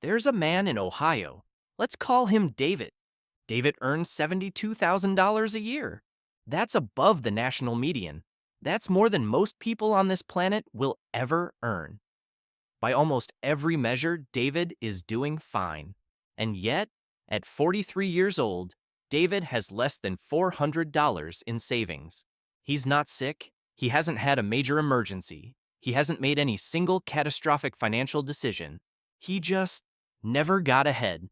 There's a man in Ohio. Let's call him David. David earns $72,000 a year. That's above the national median. That's more than most people on this planet will ever earn. By almost every measure, David is doing fine. And yet, at 43 years old, David has less than $400 in savings. He's not sick. He hasn't had a major emergency. He hasn't made any single catastrophic financial decision. He just never got ahead.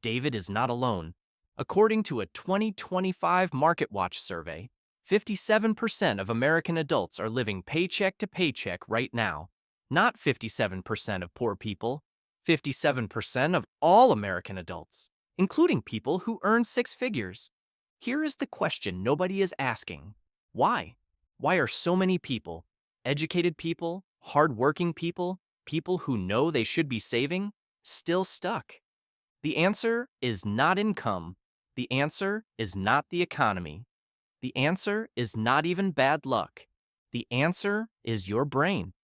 David is not alone. According to a 2025 MarketWatch survey, 57% of American adults are living paycheck to paycheck right now. Not 57% of poor people, 57% of all American adults, including people who earn six figures. Here is the question nobody is asking. Why? Why are so many people, educated people, hardworking people, people who know they should be saving, still stuck? The answer is not income. The answer is not the economy. The answer is not even bad luck. The answer is your brain.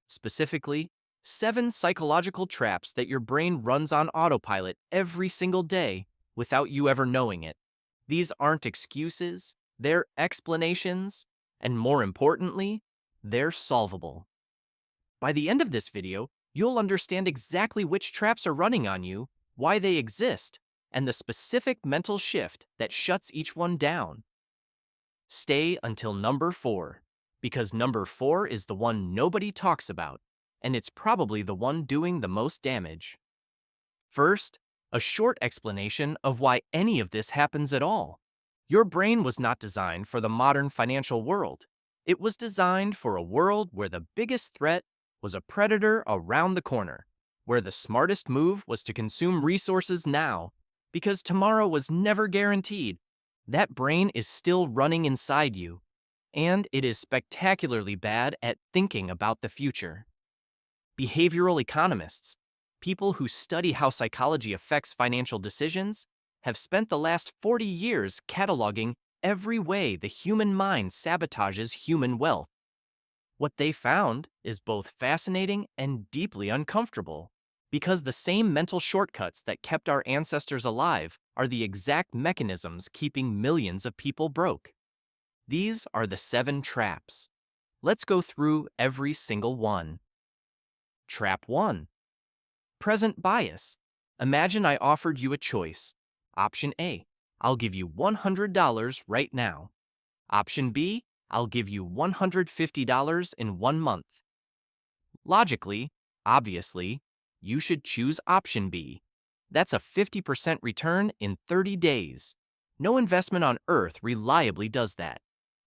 Specifically, 7 psychological traps that your brain runs on autopilot every single day without you ever knowing it. These aren't excuses, they're explanations, and more importantly, they're solvable. By the end of this video, you'll understand exactly which traps are running on you, why they exist, and the specific mental shift that shuts each one down. Stay until number 4, because number 4 is the one nobody talks about, and it's probably the one doing the most damage. First, a short explanation of why any of this happens at all. Your brain was not designed for the modern financial world. It was designed for a world where the biggest threat was a predator around the corner, where the smartest move was to consume resources now, because tomorrow was never guaranteed. That brain is still running inside you, and it is spectacularly bad at thinking about the future. Behavioral economists, people who study how psychology affects financial decisions, have spent the last 40 years cataloging every way the human mind sabotages human wealth. What they found is both fascinating and deeply uncomfortable, because the same mental shortcuts that kept our ancestors alive are the exact mechanisms keeping millions of people broke. These are the 7 traps. Let's go through every single one. Trap 1. Present bias. Imagine I offered you a choice. Option A, I'll give you $100 right now. Option B, I'll give you $150 in 1 month. Logically, obviously, you should choose option B. That's a 50% return in 30 days. No investment on earth reliably does that.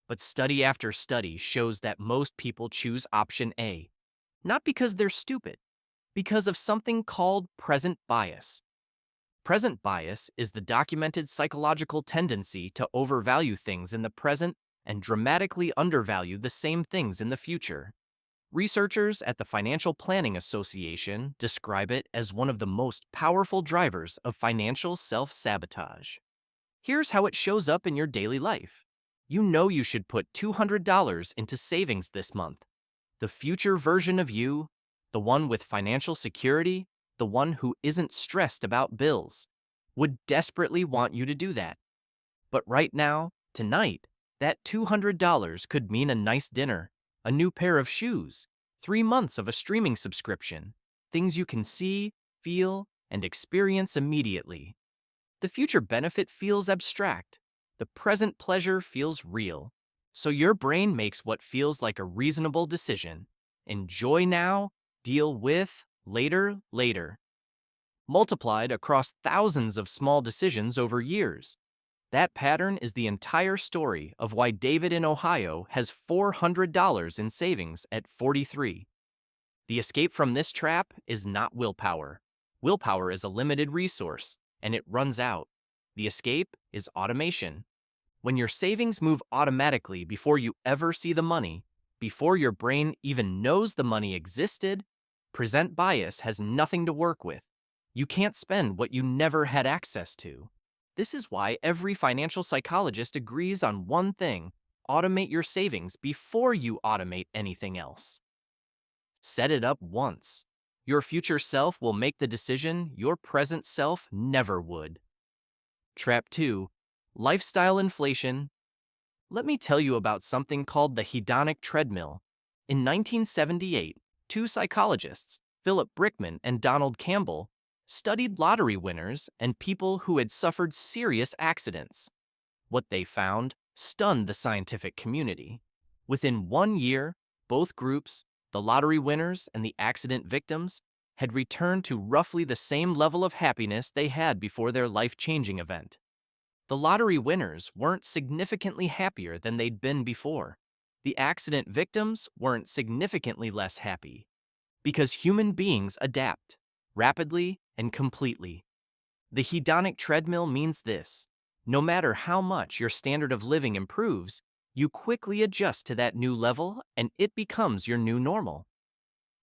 But study after study shows that most people choose option A. Not because they're stupid, because of something called present bias. Present bias is the documented psychological tendency to overvalue things in the present and dramatically undervalue the same things in the future. Researchers at the Financial Planning Association describe it as one of the most powerful drivers of financial self-sabotage. Here's how it shows up in your daily life. You know you should put $200 into savings this month. The future version of you, the one with financial security, the one who isn't stressed about bills, would desperately want you to do that. But right now, tonight, that $200 could mean a nice dinner, a new pair of shoes, 3 months of a streaming subscription, things you can see, feel, and experience immediately. The future benefit feels abstract. The present pleasure feels real. So your brain makes what feels like a reasonable decision. Enjoy now, deal with later. Multiplied across thousands of small decisions over years. That pattern is the entire story of why David in Ohio has $400 in savings at 43. The escape from this trap is not willpower. Willpower is a limited resource, and it runs out. The escape is automation. When your savings move automatically before you ever see the money, before your brain even knows the money existed, present bias has nothing to work with. You can't spend what you never had access to. This is why every financial psychologist agrees on one thing: automate your savings before you automate anything else. Set it up once. Your future self will make the decision your present self never would. Trap 2. Lifestyle inflation. Let me tell you about something called the hedonic treadmill. In 1978, two psychologists, Philip Brickman and Donald Campbell, studied lottery winners and people who had suffered serious accidents. What they found stunned the scientific community. Within 1 year, both groups, the lottery winners and the accident victims, had returned to roughly the same level of happiness they had before their life-changing event. The lottery winners weren't significantly happier than they'd been before. The accident victims weren't significantly less happy. Because human beings adapt, rapidly and completely. The hedonic treadmill means this: no matter how much your standard of living improves, you quickly adjust to that new level and it becomes your new normal.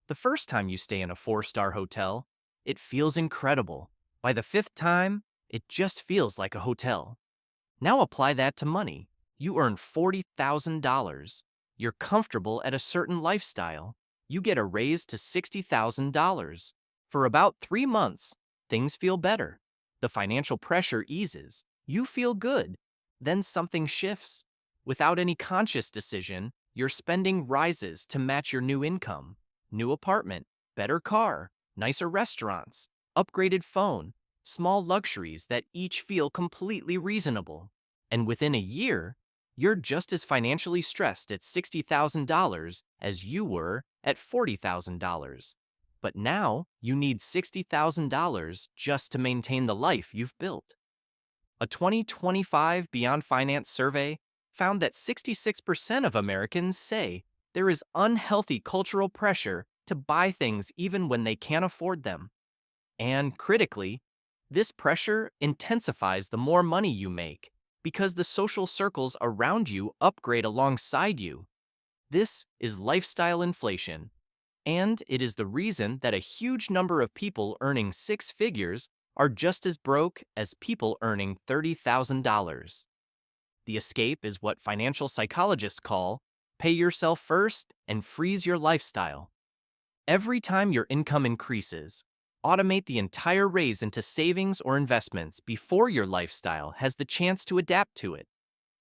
The first time you stay in a 4-star hotel, it feels incredible. By the 5th time, it just feels like a hotel. Now apply that to money. You earn $40,000. You're comfortable at a certain lifestyle. You get a raise to $60,000. For about 3 months, things feel better. The financial pressure eases. You feel good. Then something shifts. Without any conscious decision, your spending rises to match your new income. New apartment, better car, nicer restaurants, upgraded phone, small luxuries that each feel completely reasonable. And within a year, you're just as financially stressed at $60,000 as you were at $40,000. But now you need $60,000 just to maintain the life you've built. A 2025 Beyond Finance survey found that 66% of Americans say there is unhealthy cultural pressure to buy things even when they can't afford them. And critically, this pressure intensifies the more money you make because the social circles around you upgrade alongside you. This is lifestyle inflation, and it is the reason that a huge number of people earning 6 figures are just as broke as people earning $30,000. The escape is what financial psychologists call pay yourself first and freeze your lifestyle. Every time your income increases, automate the entire raise into savings or investments before your lifestyle has the chance to adapt to it.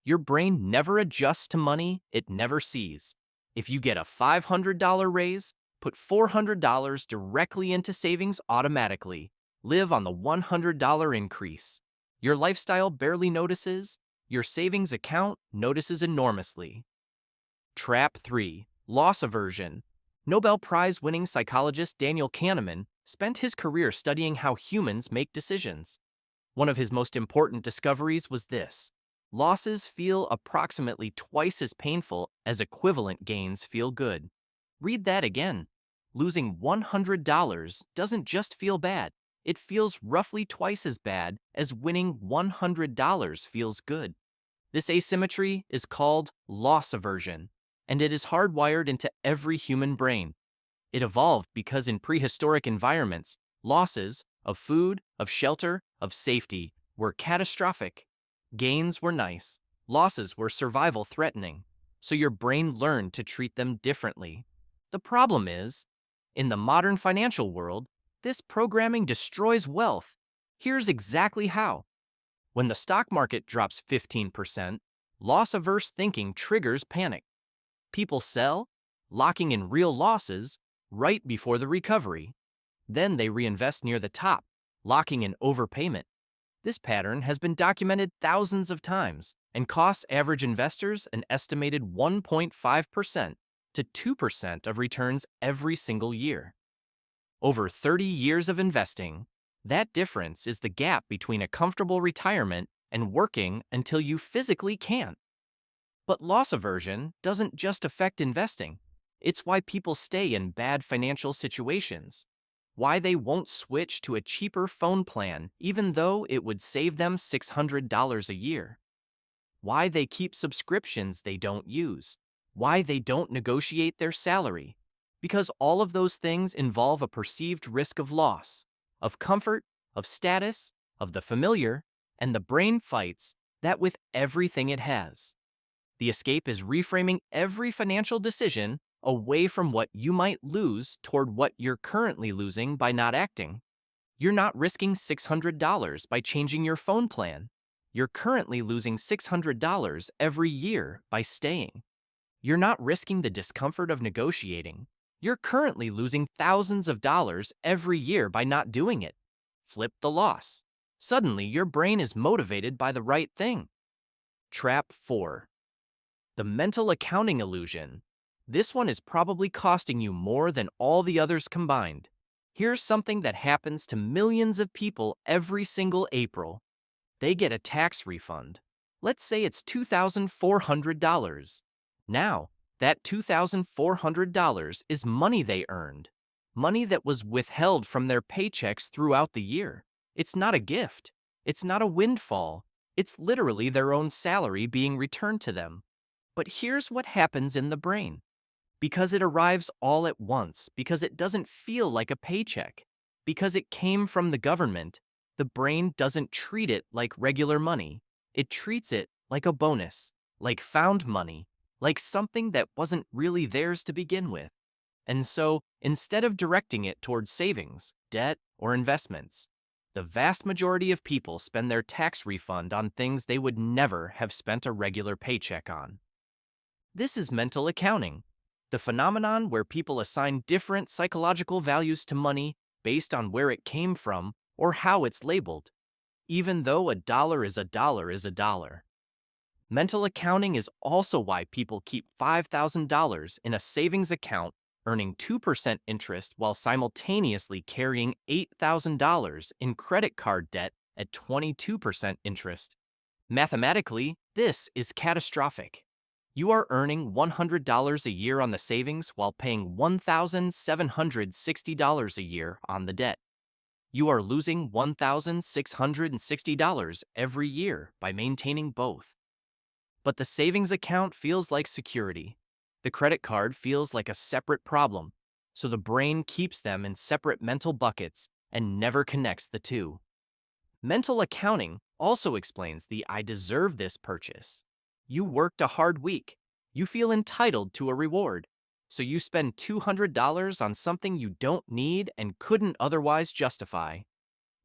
Your brain never adjusts to money it never sees. If you get a $500 raise, put $400 directly into savings automatically. Live on the $100 increase. Your lifestyle barely notices. Your savings account notices enormously. Trap 3. Loss aversion. Nobel Prize winning psychologist Daniel Kahneman spent his career studying how humans make decisions. One of his most important discoveries was this: losses feel approximately twice as painful as equivalent gains feel good. Read that again. Losing $100 doesn't just feel bad. It feels roughly twice as bad as winning $100 feels good. This asymmetry is called loss aversion, and it is hardwired into every human brain. It evolved because in prehistoric environments, losses of food, of shelter, of safety were catastrophic. Gains were nice. Losses were survival threatening. So your brain learned to treat them differently. The problem is, in the modern financial world, this programming destroys wealth. Here's exactly how. When the stock market drops 15%, loss-averse thinking triggers panic. People sell, locking in real losses right before the recovery. Then they reinvest near the top, locking in overpayment. This pattern has been documented thousands of times and costs average investors an estimated 1.5% to 2% of returns every single year. Over 30 years of investing, that difference is the gap between a comfortable retirement and working until you physically can't. But loss aversion doesn't just affect investing. It's why people stay in bad financial situations, why they won't switch to a cheaper phone plan even though it would save them $600 a year, why they keep subscriptions they don't use, why they don't negotiate their salary. Because all of those things involve a perceived risk of loss, of comfort, of status, of the familiar, and the brain fights that with everything it has. The escape is reframing every financial decision away from what you might lose toward what you're currently losing by not acting. You're not risking $600 by changing your phone plan. You're currently losing $600 every year by staying. You're not risking the discomfort of negotiating. You're currently losing thousands of dollars every year by not doing it. Flip the loss. Suddenly, your brain is motivated by the right thing. Trap 4. The mental accounting illusion. This one is probably costing you more than all the others combined. Here's something that happens to millions of people every single April. They get a tax refund. Let's say it's $2,400. Now, that $2,400 is money they earned, money that was withheld from their paychecks throughout the year. It's not a gift. It's not a windfall. It's literally their own salary being returned to them. But here's what happens in the brain. Because it arrives all at once, because it doesn't feel like a paycheck, because it came from the government, the brain doesn't treat it like regular money. It treats it like a bonus, like found money, like something that wasn't really theirs to begin with. And so, instead of directing it towards savings, debt, or investments, the vast majority of people spend their tax refund on things they would never have spent a regular paycheck on. This is mental accounting, the phenomenon where people assign different psychological values to money based on where it came from or how it's labeled, even though a dollar is a dollar is a dollar. Mental accounting is also why people keep $5,000 in a savings account earning 2% interest while simultaneously carrying $8,000 in credit card debt at 22% interest. Mathematically, this is catastrophic. You are earning $100 a year on the savings while paying $1,760 a year on the debt. You are losing $1,660 every year by maintaining both. But the savings account feels like security. The credit card feels like a separate problem, so the brain keeps them in separate mental buckets and never connects the two. Mental accounting also explains the "I deserve this" purchase. You worked a hard week. You feel entitled to a reward. So you spend $200 on something you don't need and couldn't otherwise justify.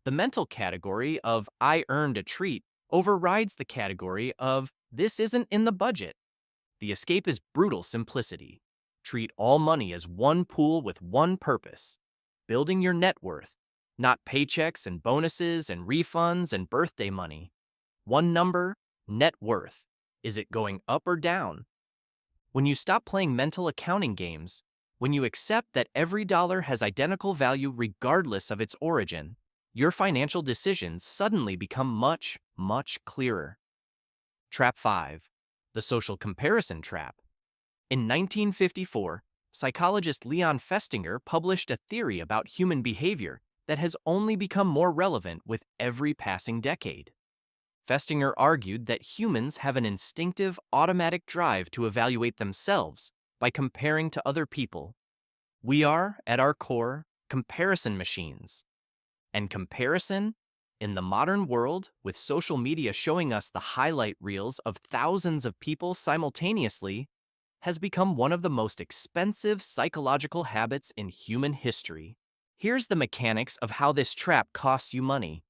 The mental category of "I earned a treat" overrides the category of "this isn't in the budget." The escape is brutal simplicity. Treat all money as one pool with one purpose: building your net worth, not paychecks and bonuses and refunds and birthday money. One number, net worth. Is it going up or down? When you stop playing mental accounting games, when you accept that every dollar has identical value regardless of its origin, your financial decisions suddenly become much, much clearer. Trap 5. The social comparison trap. In 1954, psychologist Leon Festinger published a theory about human behavior that has only become more relevant with every passing decade. Festinger argued that humans have an instinctive, automatic drive to evaluate themselves by comparing to other people. We are, at our core, comparison machines. And comparison, in the modern world, with social media showing us the highlight reels of thousands of people simultaneously, has become one of the most expensive psychological habits in human history. Here's the mechanics of how this trap costs you money.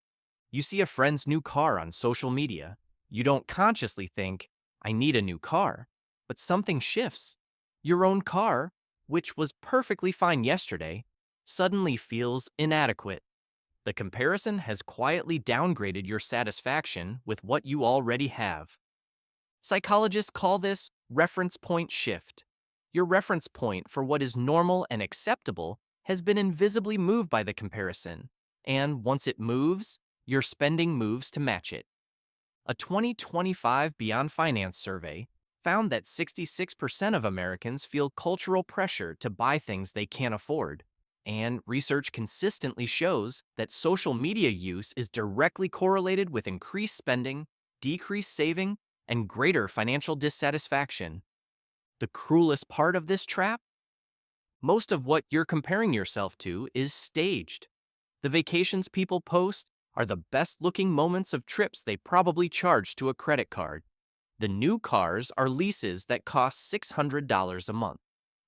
You see a friend's new car on social media. You don't consciously think, "I need a new car," but something shifts. Your own car, which was perfectly fine yesterday, suddenly feels inadequate. The comparison has quietly downgraded your satisfaction with what you already have. Psychologists call this reference point shift. Your reference point for what is normal and acceptable has been invisibly moved by the comparison, and once it moves, your spending moves to match it. A 2025 Beyond Finance survey found that 66% of Americans feel cultural pressure to buy things they can't afford, and research consistently shows that social media use is directly correlated with increased spending, decreased saving, and greater financial dissatisfaction. The cruelest part of this trap? Most of what you're comparing yourself to is staged. The vacations people post are the best-looking moments of trips they probably charged to a credit card. The new cars are leases that cost $600 a month.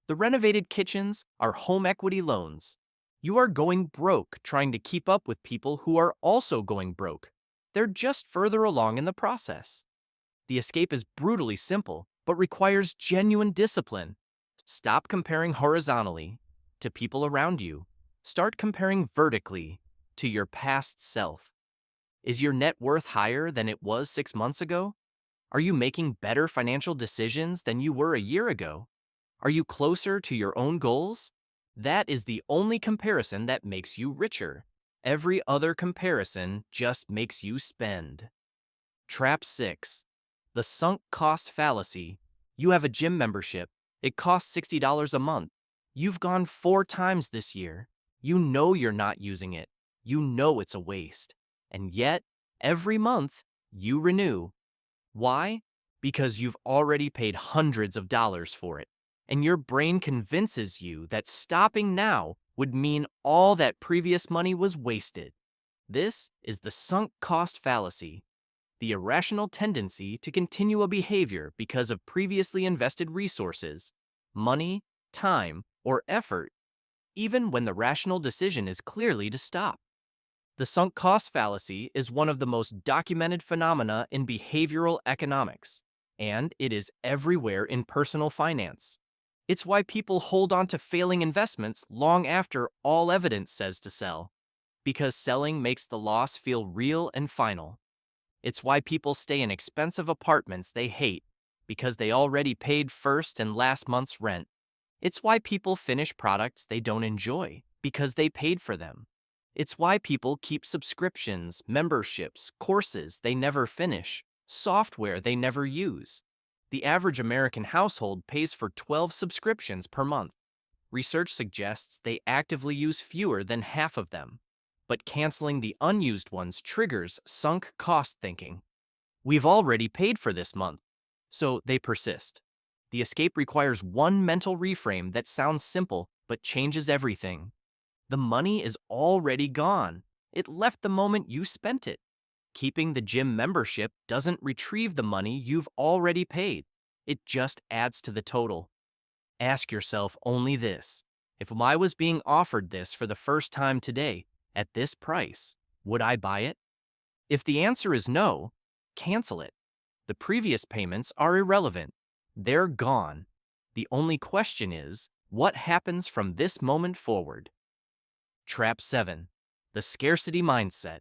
The renovated kitchens are home equity loans. You are going broke trying to keep up with people who are also going broke. They're just further along in the process. The escape is brutally simple, but requires genuine discipline. Stop comparing horizontally to people around you. Start comparing vertically to your past self. Is your net worth higher than it was 6 months ago? Are you making better financial decisions than you were a year ago? Are you closer to your own goals? That is the only comparison that makes you richer. Every other comparison just makes you spend. Trap 6. The sunk cost fallacy. You have a gym membership. It costs $60 a month. You've gone 4 times this year. You know you're not using it. You know it's a waste. And yet, every month, you renew. Why? Because you've already paid hundreds of dollars for it, and your brain convinces you that stopping now would mean all that previous money was wasted. This is the sunk cost fallacy, the irrational tendency to continue a behavior because of previously invested resources, money, time, or effort, even when the rational decision is clearly to stop. The sunk cost fallacy is one of the most documented phenomena in behavioral economics, and it is everywhere in personal finance. It's why people hold on to failing investments long after all evidence says to sell, because selling makes the loss feel real and final. It's why people stay in expensive apartments they hate, because they already paid first and last month's rent. It's why people finish products they don't enjoy, because they paid for them. It's why people keep subscriptions, memberships, courses they never finish, software they never use. The average American household pays for 12 subscriptions per month. Research suggests they actively use fewer than half of them. But canceling the unused ones triggers sunk cost thinking. We've already paid for this month, so they persist. The escape requires one mental reframe that sounds simple but changes everything. The money is already gone. It left the moment you spent it. Keeping the gym membership doesn't retrieve the money you've already paid. It just adds to the total. Ask yourself only this: if I was being offered this for the first time today, at this price, would I buy it? If the answer is no, cancel it. The previous payments are irrelevant. They're gone. The only question is, what happens from this moment forward? Trap 7. The scarcity mindset.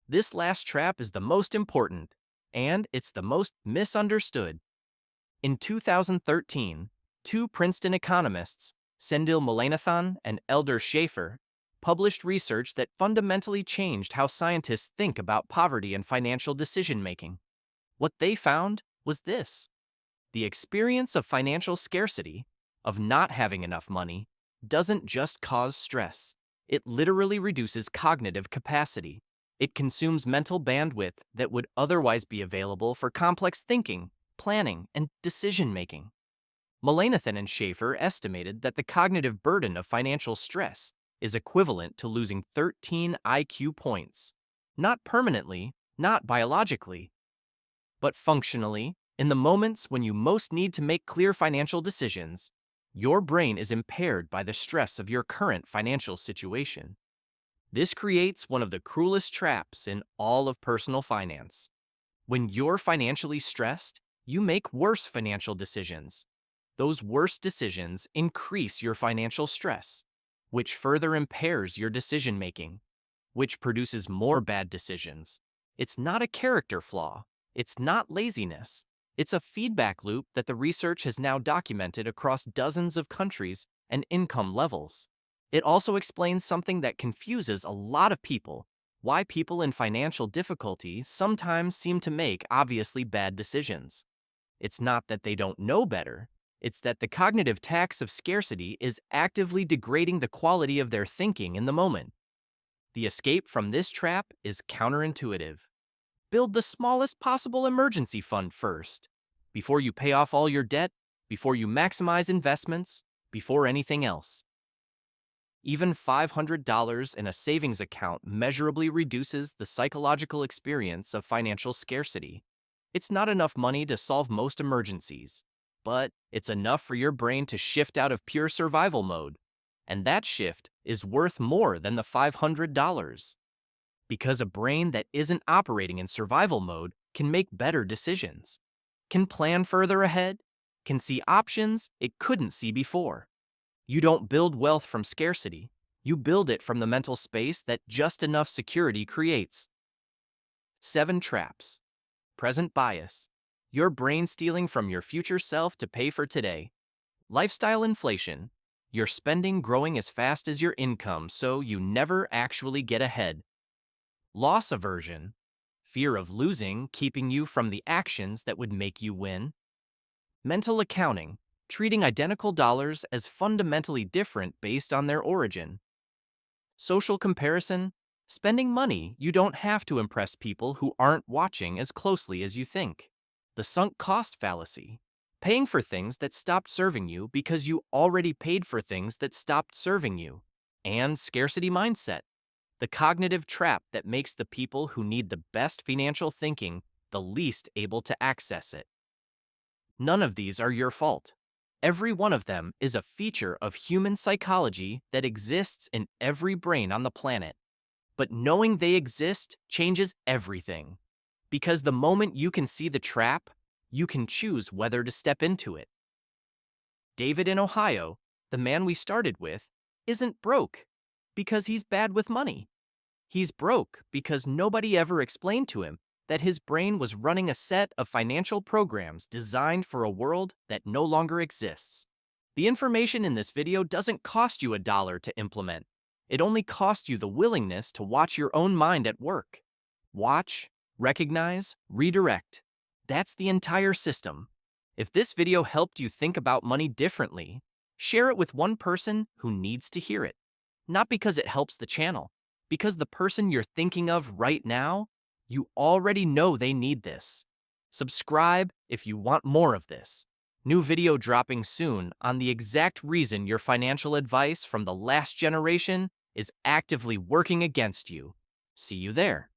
This last trap is the most important, and it's the most misunderstood. In 2013, 2 Princeton economists, Sendil Mullainathan and Eldar Shaffer, published research that fundamentally changed how scientists think about poverty and financial decision-making. What they found was this: the experience of financial scarcity, of not having enough money, doesn't just cause stress. It literally reduces cognitive capacity. It consumes mental bandwidth that would otherwise be available for complex thinking, planning, and decision-making. Mullainathan and Shaffer estimated that the cognitive burden of financial stress is equivalent to losing 13 IQ points. Not permanently, not biologically, but functionally. In the moments when you most need to make clear financial decisions, your brain is impaired by the stress of your current financial situation. This creates one of the cruelest traps in all of personal finance. When you're financially stressed, you make worse financial decisions. Those worse decisions increase your financial stress, which further impairs your decision-making, which produces more bad decisions. It's not a character flaw. It's not laziness. It's a feedback loop that the research has now documented across dozens of countries and income levels. It also explains something that confuses a lot of people: why people in financial difficulty sometimes seem to make obviously bad decisions. It's not that they don't know better. It's that the cognitive tax of scarcity is actively degrading the quality of their thinking in the moment. The escape from this trap is counterintuitive. Build the smallest possible emergency fund first, before you pay off all your debt, before you maximize investments, before anything else. Even $500 in a savings account measurably reduces the psychological experience of financial scarcity. It's not enough money to solve most emergencies, but it's enough for your brain to shift out of pure survival mode. And that shift is worth more than the $500. Because a brain that isn't operating in survival mode can make better decisions, can plan further ahead, can see options it couldn't see before. You don't build wealth from scarcity. You build it from the mental space that just enough security creates. 7 traps. Present bias. Your brain stealing from your future self to pay for today. Lifestyle inflation. Your spending growing as fast as your income, so you never actually get ahead. Loss aversion. Fear of losing keeping you from the actions that would make you win. Mental accounting. Treating identical dollars as fundamentally different based on their origin. Social comparison. Spending money you don't have to impress people who aren't watching as closely as you think. The sunk cost fallacy. Paying for things that stopped serving you because you already paid for things that stopped serving you. And scarcity mindset. The cognitive trap that makes the people who need the best financial thinking the least able to access it. None of these are your fault. Every one of them is a feature of human psychology that exists in every brain on the planet. But knowing they exist changes everything. Because the moment you can see the trap, you can choose whether to step into it. David in Ohio, the man we started with, isn't broke because he's bad with money. He's broke because nobody ever explained to him that his brain was running a set of financial programs designed for a world that no longer exists. The information in this video doesn't cost you $1 to implement. It only costs you the willingness to watch your own mind at work. Watch, recognize, redirect. That's the entire system. If this video helped you think about money differently, share it with one person who needs to hear it. Not because it helps the channel, because the person you're thinking of right now, you already know they need this. Subscribe if you want more of this. New video dropping soon on the exact reason your financial advice from the last generation is actively working against you. See you there.